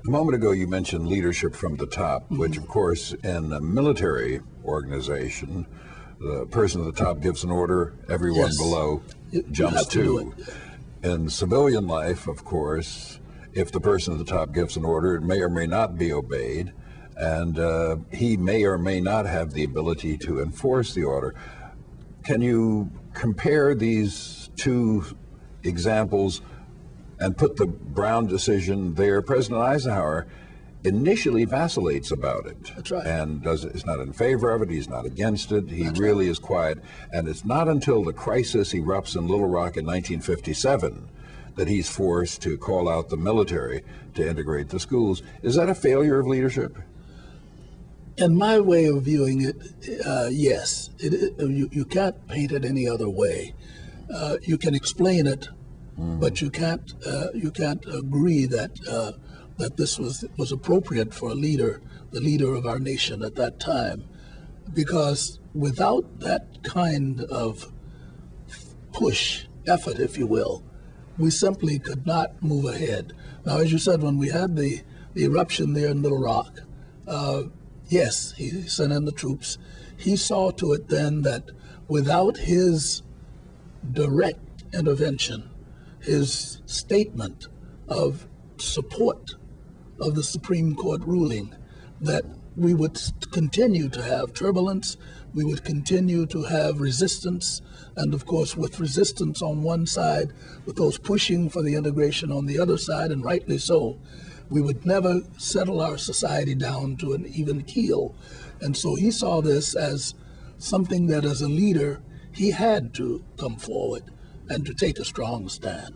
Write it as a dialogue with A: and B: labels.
A: A moment ago, you mentioned leadership from the top, which, of course, in a military organization, the person at the top gives an order, everyone
B: Yes.
A: below
B: You
A: jumps
B: have to do
A: to. In civilian life, of course, if the person at the top gives an order, it may or may not be obeyed, and he may or may not have the ability to enforce the order. Can you compare these two examples and put the Brown decision there? President Eisenhower initially vacillates about it.
B: That's right.
A: And is not in favor of it, he's not against it, he
B: That's
A: really is quiet. And it's not until the crisis erupts in Little Rock in 1957 that he's forced to call out the military to integrate the schools. Is that a failure of leadership?
B: In my way of viewing it, yes. You can't paint it any other way. You can explain it, but you can't agree that that this was appropriate for a leader, the leader of our nation at that time, because without that kind of push, effort, if you will, we simply could not move ahead. Now, as you said, when we had the eruption there in Little Rock, yes, he sent in the troops. He saw to it then that without his direct intervention, his statement of support of the Supreme Court ruling, that we would continue to have turbulence, we would continue to have resistance, and of course with resistance on one side, with those pushing for the integration on the other side, and rightly so, we would never settle our society down to an even keel. And so he saw this as something that as a leader, he had to come forward and to take a strong stand.